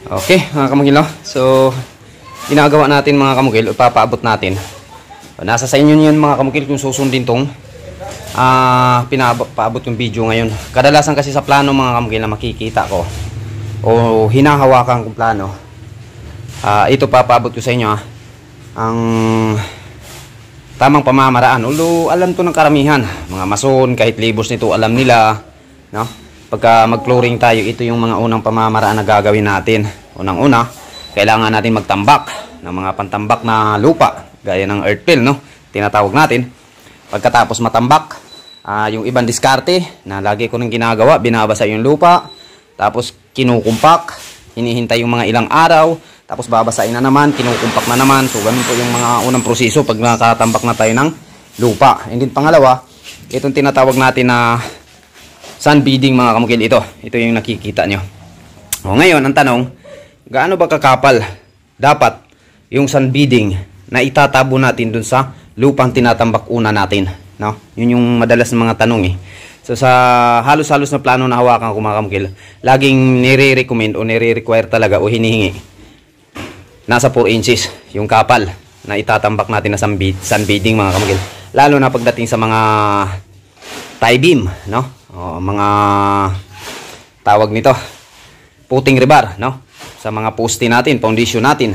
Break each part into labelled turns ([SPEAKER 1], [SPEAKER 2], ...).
[SPEAKER 1] Okay, mga kamukil, no? So, ginagawa natin mga kamukil, ipapaabot natin. So, nasa sa inyo yun mga kamukil kung susundin tong paabot yung video ngayon. Kadalasan kasi sa plano mga kamukil na makikita ko o hinahawakan kong plano, ito papaabot ko sa inyo ang tamang pamamaraan. Although alam to ng karamihan, mga mason, kahit libos nito alam nila, no? Pagka mag-flooring tayo, ito yung mga unang pamamaraan na gagawin natin. Unang-una, kailangan natin magtambak ng mga pantambak na lupa, gaya ng earth fill, no? Tinatawag natin. Pagkatapos matambak, yung ibang diskarte na lagi ko nang ginagawa, binabasa yung lupa, tapos kinukumpak, hinihintay yung mga ilang araw, tapos babasain na naman, kinukumpak na naman. So, ganun po yung mga unang proseso pag nakatambak na tayo ng lupa. And then pangalawa, itong tinatawag natin na sun beading mga kamukil. Ito yung nakikita nyo. O ngayon, ang tanong, gaano ba kakapal dapat yung sun beading na itatabo natin dun sa lupang tinatambak una natin, no? Yun yung madalas na mga tanong eh. So sa halos-halos na plano na hawakan ko mga kamukil, laging nire-recommend o nire-require talaga o hinihingi nasa 4 inches yung kapal na itatambak natin na sun beading mga kamukil. Lalo na pagdating sa mga tie beam, no? O, mga tawag nito puting rebar, no? Sa mga poste natin, foundation natin,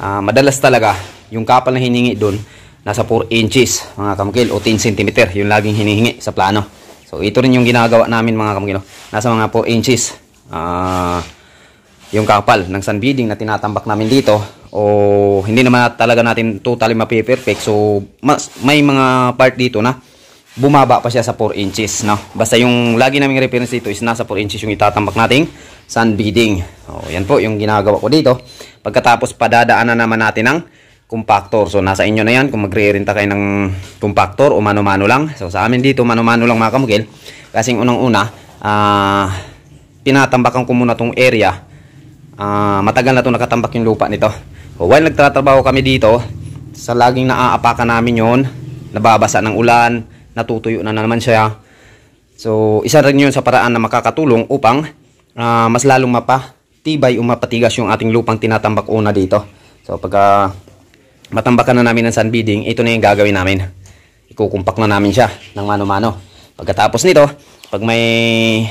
[SPEAKER 1] madalas talaga yung kapal na hiningi doon nasa 4 inches mga kamukil o 10 cm yung laging hinihingi sa plano. So ito rin yung ginagawa namin mga kamukil, no? Nasa mga 4 inches yung kapal ng sun beading na tinatambak namin dito. O hindi naman talaga natin totally mape-perfect, so may mga part dito na bumaba pa siya sa 4 inches, no? Basta yung lagi naming reference dito is nasa 4 inches yung itatambak nating sun beading. O, yan po yung ginagawa ko dito. Pagkatapos padadaanan naman natin ng compactor. So nasa inyo na yan kung magre-renta kayo ng compactor o mano-mano lang. So sa amin dito mano-mano lang mga kamukil. Kasing unang-una, pinatambakan ko muna tong area. Matagal na itong nakatambak yung lupa nito. So, while nagtatrabaho kami dito, sa laging naaapakan namin yon, nababasa ng ulan, natutuyo na naman siya. So isa rin yun sa paraan na makakatulong upang mas lalong mapatibay o mapatigas yung ating lupang tinatambak una dito. So pagka matambakan na namin ng sun beading, ito na yung gagawin namin. Ikukumpak na namin siya ng mano-mano. Pagkatapos nito, pag may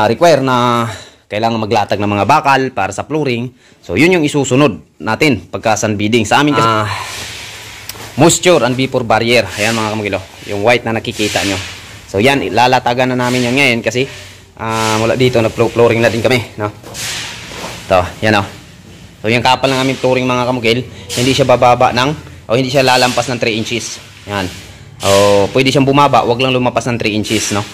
[SPEAKER 1] require na kailangan maglatag ng mga bakal para sa flooring, so yun yung isusunod natin pagka sun beading. Sa amin kasi moisture and vapor barrier. Ayan mga kamukilo, yung white na nakikita nyo. So yan, lalatagan na namin yan ngayon kasi mula dito nag-flooring na din kami, no? Ito, yan o. So yung kapal ng aming flooring mga kamukil, hindi siya bababa ng, o hindi siya lalampas ng 3 inches. Yan. O pwede siyang bumaba, wag lang lumapas ng 3 inches, no?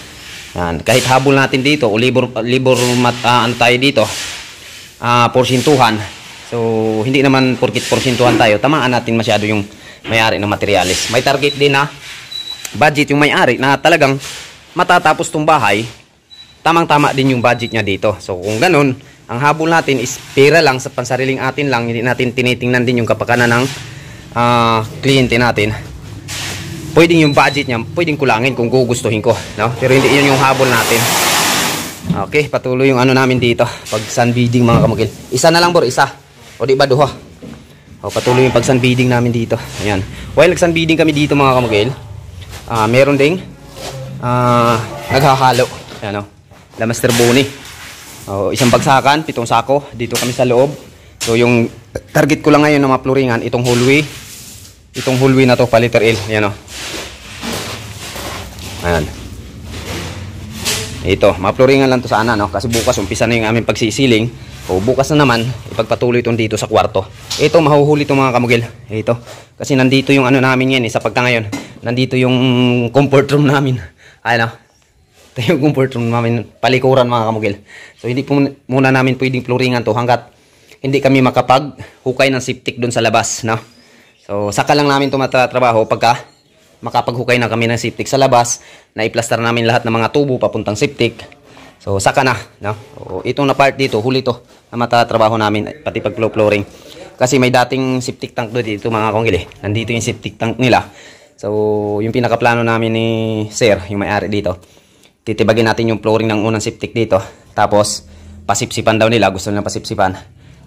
[SPEAKER 1] Yan. Kahit habol natin dito, o libor ano tayo dito, porsintuhan. So hindi naman porkit porsintuhan tayo, tamaan natin masyado yung may-ari ng materialis. May target din na budget yung may-ari na talagang matatapos tong bahay, tamang-tama din yung budget niya dito. So kung ganun, ang habol natin is pera lang, sa pansariling atin lang, hindi natin tinitingnan din yung kapakanan ng kliyente natin. Pwedeng yung budget niya, pwedeng kulangin kung gugustuhin ko, no? Pero hindi yun yung habol natin. Okay, patuloy yung ano namin dito pag sun beading mga kamukil. Isa na lang bro, isa. O di ba duha? O, patuloy yung pag sun beading namin dito. Ayan. While nag sun beading kami dito mga kamukil, meron ding naghahalo. Ayan o. La Master Boni. Isang bagsakan, 7 sako. Dito kami sa loob. So yung target ko lang ngayon na mapluringan, itong hallway. Itong hallway na to, paliter L. Ayan o. Ayan. Ito, mapluringan lang to sana, no? Kasi bukas umpisa na yung aming pagsisiling. O bukas na naman, ipagpatuloy itong dito sa kwarto. Ito, mahuhuli itong mga kamugil. Ito. Kasi nandito yung ano namin yan, sa pagka ngayon. Nandito yung comfort room namin. Ayan o. Ito yung comfort room namin, palikuran mga kamugil. So hindi po muna namin pwedeng pluringan to hanggat hindi kami makapag-hukay ng septic doon sa labas, no? So saka lang namin to matatrabaho pagka makapaghukay na kami ng septic sa labas, na iplastar namin lahat ng mga tubo papuntang septic. So saka na, no? So, itong na part dito, huli to na matatrabaho namin, pati pag flooring. Kasi may dating septic tank doon dito mga kamugil eh. Nandito yung septic tank nila. So yung pinakaplano namin ni Sir, yung may-ari dito, titibagin natin yung flooring ng unang septic dito. Tapos, pasipsipan daw nila. Gusto nilang pasipsipan.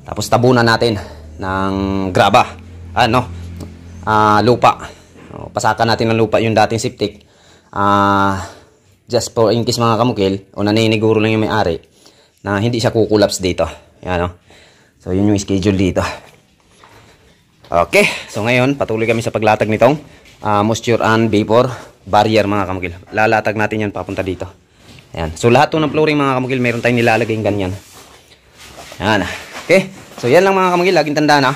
[SPEAKER 1] Tapos, tabunan natin ng graba. Lupa. Pasakan natin ng lupa yung dating septic. Just for in case mga kamukil, o naniniguro lang yung may-ari, na hindi siya kukulaps dito. Yan, no? So, yun yung schedule dito. Okay. So, ngayon, patuloy kami sa paglatag nitong moisture and vapor barrier mga kamugil. Lalatag natin yan papunta dito. Ayan. So lahat to ng flooring mga kamugil, meron tayong nilalagay yung ganyan. Ayan. Okay. So yan lang mga kamugil, laging tandaan na.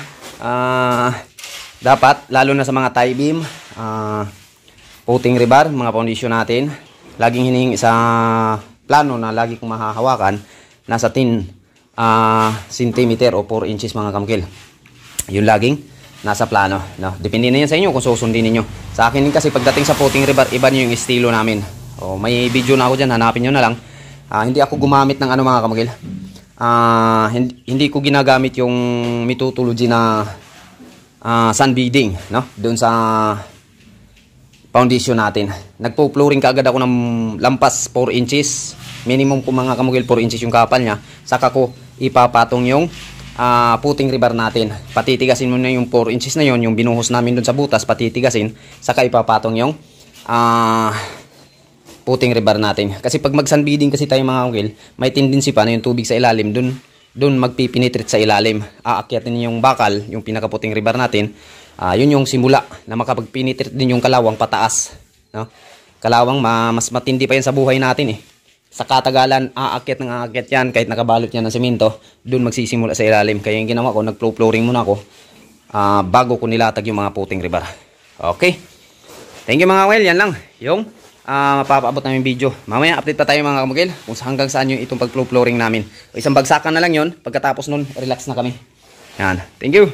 [SPEAKER 1] Dapat, lalo na sa mga tie beam, footing rebar, mga foundation natin, laging hinihingi sa plano na lagi kong mahahawakan, nasa 10 cm o 4 inches mga kamugil. Yun laging nasa plano, no? Depende na yan sa inyo kung susundin niyo. Sa akin din kasi pagdating sa footing rebar, iba niyo yung estilo namin. May video na ako dyan, hanapin nyo na lang. Hindi ako gumamit ng ano mga kamugil. Hindi ko ginagamit yung methodology na sun beading, no? Doon sa foundation natin. Nagpo-flooring kaagad ako ng lampas 4 inches. Minimum ko mga kamugil 4 inches yung kapal niya. Saka ko ipapatong yung footing rebar natin. Patitigasin mo na yung 4 inches na yon, yung binuhos namin dun sa butas, patitigasin, saka ipapatong yung footing rebar natin. Kasi pag mag-sunbeading kasi tayo mga kamugil, may tendency pa na yung tubig sa ilalim dun magpipinitrit sa ilalim. Aakyatin yung bakal, yung pinaka-footing rebar natin. Yun yung simula na makapagpinitrit din yung kalawang pataas, no? Kalawang mas matindi pa yan sa buhay natin eh. Sa katagalan, aakyat yan, kahit nakabalot yan ng semento, doon magsisimula sa ilalim. Kaya yung ginawa ko, nag-flooring muna ako bago ko nilatag yung mga footing rebar. Okay. Thank you mga kamugil, yan lang yung mapapaabot namin video. Mamaya update pa tayo mga kamugil kung hanggang saan yung itong pag-flooring namin. Isang bagsakan na lang yon. Pagkatapos nun, relax na kami. Yan. Thank you.